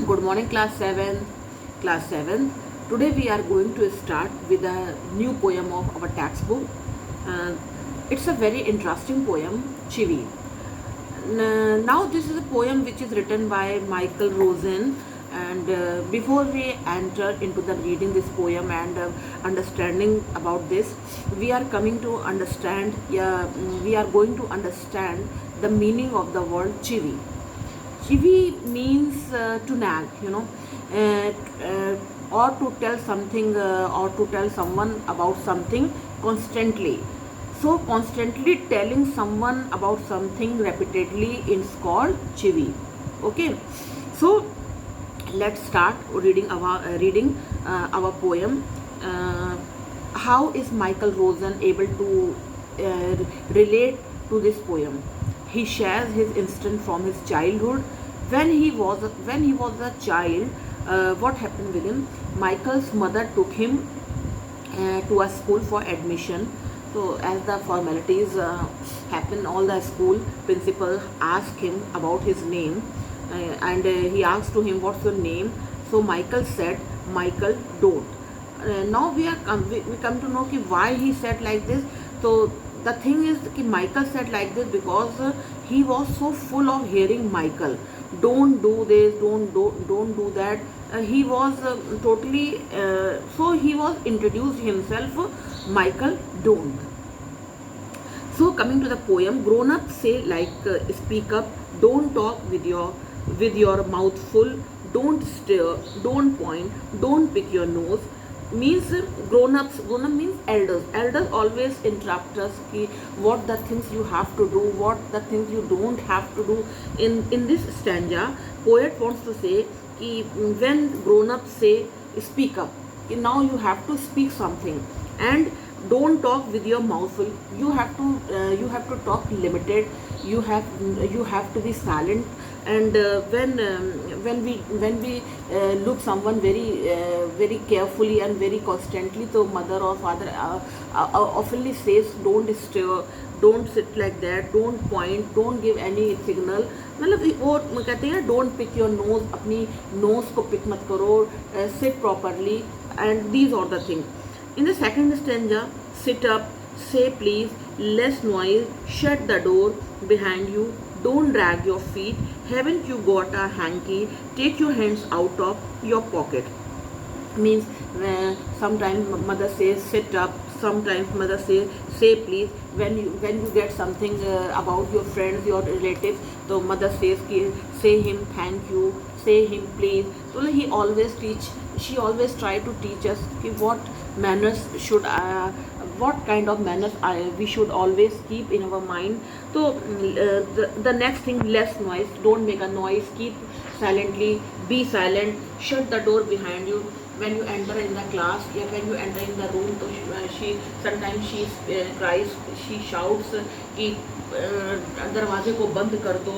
Good morning, class 7. Class 7. Today we are going to start with a new poem of our textbook. Uh, it's a very interesting poem, Chivi. Now this is a poem which is written by Michael Rosen, and before we enter into the reading this poem and understanding about this, we are coming to understand, we are going to understand the meaning of the word Chivi. Chivi means to nag, uh, uh, or to tell something or to tell someone about something constantly. So, constantly telling someone about something repeatedly is called chivi. Okay, so let's start reading our poem. Uh, how is Michael Rosen able to relate to this poem? He shares his instant from his childhood. When he was a child, what happened with him? Michael's mother took him to a school for admission. So as the formalities happen, all the school principal asked him about his name, and he asked to him, "What's your name?" So Michael said, "Michael, don't." Now we come to know ki why he said like this. So the thing is कि Michael said like this because he was so full of hearing Michael, don't do this, don't do that. He was totally so he was introduced himself, Michael, don't. So coming to the poem, grown up say like speak up, don't talk with your mouth full, don't stare, don't point, don't pick your nose. Means grown up means elders always interrupt us ki what the things you have to do, what the things you don't have to do. In this stanza, poet wants to say ki when grown up say speak up, ki now you have to speak something, and don't talk with your mouth full. You have to talk limited. You have to be silent. And when we look someone very carefully and very constantly, so mother or father oftenly says don't stare, don't sit like that, don't point, don't give any signal. मतलब वो कहते हैं don't pick your nose, अपनी nose को pick मत करो, sit properly, and these are the thing. In the second stanza, sit up, say please, less noise, shut the door behind you, don't drag your feet, haven't you got a hanky, take your hands out of your pocket. Means sometimes mother says sit up, sometimes mother says say please. When you get something about your friends, your relatives, so mother says ki say him thank you, say him please. So she always try to teach us ki what manners should what kind of manners we should always keep in our mind. So the next thing, less noise, don't make a noise, keep silently, be silent, shut the door behind you. When you enter in the class, yeah, when you enter in the room, so she sometimes she cries, she shouts कि दरवाजे को बंद कर दो,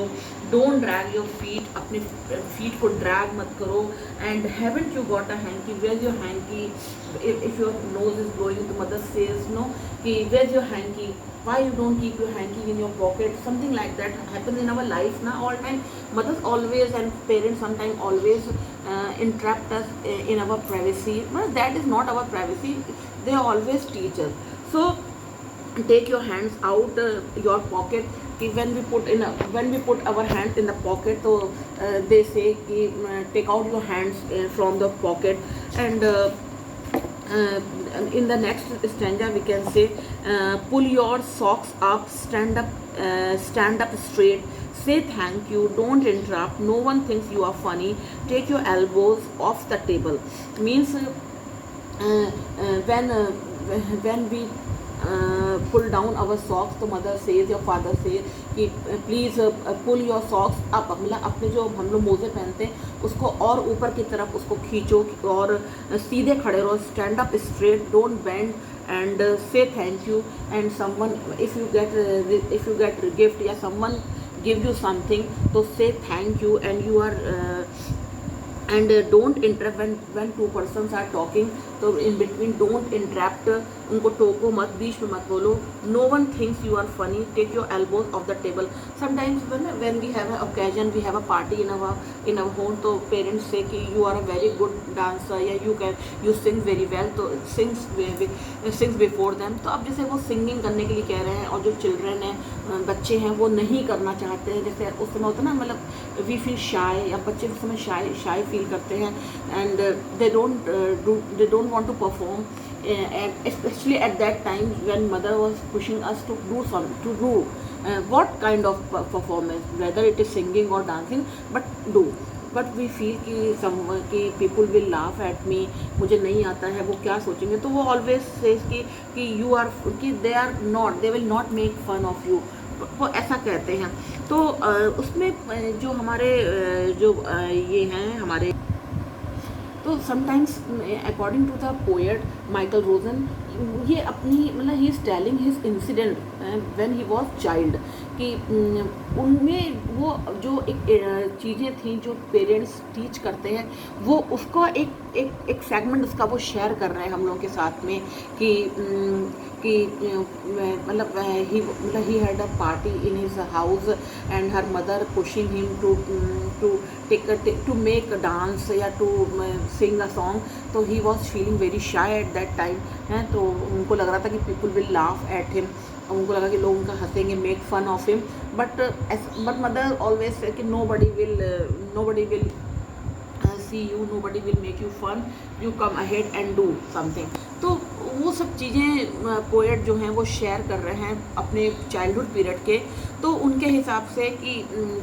don't drag your feet, अपने feet को drag मत करो, and haven't you got a hankie, where your hankie, if your nose is blowing, the mother says no कि where your hankie, why you don't keep your hanky in your pocket, something like that happens in our life now all time. Mothers always and parents sometimes always interrupt us in our privacy, but that is not our privacy. They always teach us. So take your hands out your pocket. When we put our hands in the pocket, so they say take out your hands from the pocket. And uh, in the next stanza we can say pull your socks up, stand up straight, say thank you, don't interrupt, no one thinks you are funny, take your elbows off the table. Means when we pull down our socks, तो mother says, your father says कि please pull your socks up, मतलब अपने जो हम लोग मोजे पहनते हैं उसको और ऊपर की तरफ उसको खींचो और सीधे खड़े रहो, stand up straight, don't bend, and say thank you. And someone, if you get gift या someone give you something, तो say thank you. And you are and don't interrupt when two persons are talking. तो in between don't interrupt, उनको टोको मत, बीच में मत बोलो. No one thinks you are funny, take your elbows off the table. Sometimes when we have a occasion, we have a party in our home, तो parents से कि you are a very good dancer या you sing very well, तो sings before them. तो अब जैसे वो singing करने के लिए कह रहे हैं और जो चिल्ड्रन हैं, बच्चे हैं, वो नहीं करना चाहते हैं. जैसे उस समय होता है ना, मतलब वी फील शाय, या बच्चे उस समय शाय फील करते हैं, and they don't want to perform, and especially at that time when mother was pushing us to do what kind of performance, whether it is singing or dancing, but we feel कि people will laugh at me, मुझे नहीं आता है, वो क्या सोचेंगे. तो वो always says कि you are, कि they will not make fun of you, वो ऐसा कहते हैं. तो उसमें जो हमारे जो ये हैं हमारे, तो sometimes according to the poet Michael Rosen, ये अपनी मतलब he is telling his incident when he was child, कि उनमें वो जो एक चीज़ें थी जो पेरेंट्स टीच करते हैं, वो उसका एक सेगमेंट उसका वो शेयर कर रहे हैं हम लोगों के साथ में, कि मतलब he had a party in his house and her mother pushing him to make dance या टू सिंग अ सॉन्ग. तो he was feeling very shy at that time है. तो उनको लग रहा था कि people will laugh at him, उनको लगा कि लोग उनका हंसेंगे, make fun of him. But mother always says कि nobody will see you, nobody will make you fun, you come ahead and do something. तो वो सब चीज़ें पोएट जो हैं वो शेयर कर रहे हैं अपने चाइल्डहुड पीरियड के. तो उनके हिसाब से कि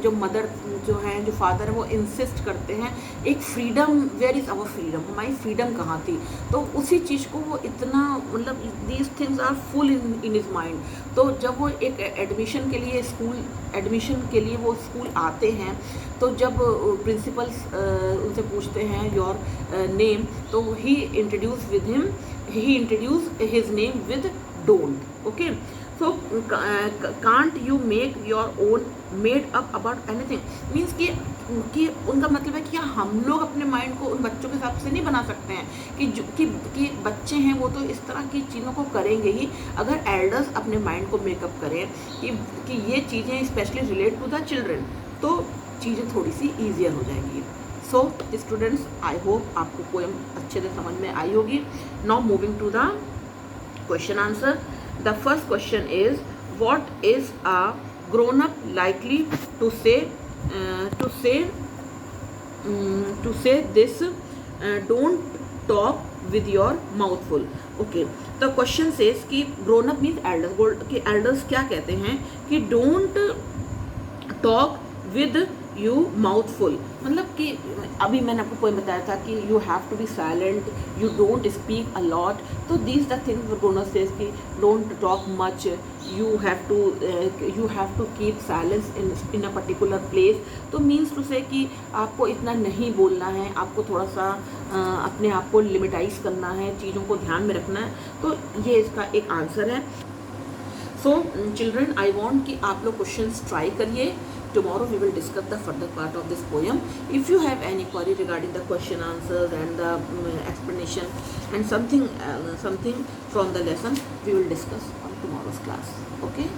जो मदर जो हैं, जो फादर हैं, वो इंसिस्ट करते हैं एक freedom, where is our freedom, हमारी फ्रीडम कहाँ थी. तो उसी चीज़ को वो इतना मतलब these things are full in his mind. तो जब वो एक एडमिशन के लिए वो स्कूल आते हैं, तो जब प्रिंसिपल्स उनसे पूछते हैं योर नेम, तो he introduce his name with don't. Okay, so can't you make your own made up about anything, means कि उनका मतलब है कि हम लोग अपने माइंड को उन बच्चों के हिसाब से नहीं बना सकते हैं, कि बच्चे हैं वो तो इस तरह की चीज़ों को करेंगे ही. अगर एल्डर्स अपने माइंड को मेकअप करें कि ये चीज़ें specially relate to the children, तो चीज़ें थोड़ी सी ईजियर हो जाएंगी. सो स्टूडेंट्स, आई होप आपको पोएम अच्छे से समझ में आई होगी. Now moving to the question answer. The first question is, what is a grown up likely to say this, don't talk with your mouth full. Okay, the question says कि grown up means elders, कि elders क्या कहते हैं कि don't talk with you mouth full, मतलब कि अभी मैंने आपको पोएम बताया था कि you have to be silent, you don't speak a lot. तो these the things grown up says कि don't talk much, you have to keep silence in a particular place. तो means to say कि आपको इतना नहीं बोलना है, आपको थोड़ा सा अपने आप को लिमिटाइज करना है, चीज़ों को ध्यान में रखना है. तो ये इसका एक आंसर है. सो चिल्ड्रन, आई वॉन्ट कि आप लोग क्वेश्चंस ट्राई करिए. Tomorrow we will discuss the further part of this poem. If you have any query regarding the question answers and the explanation and something from the lesson, we will discuss on tomorrow's class. Okay.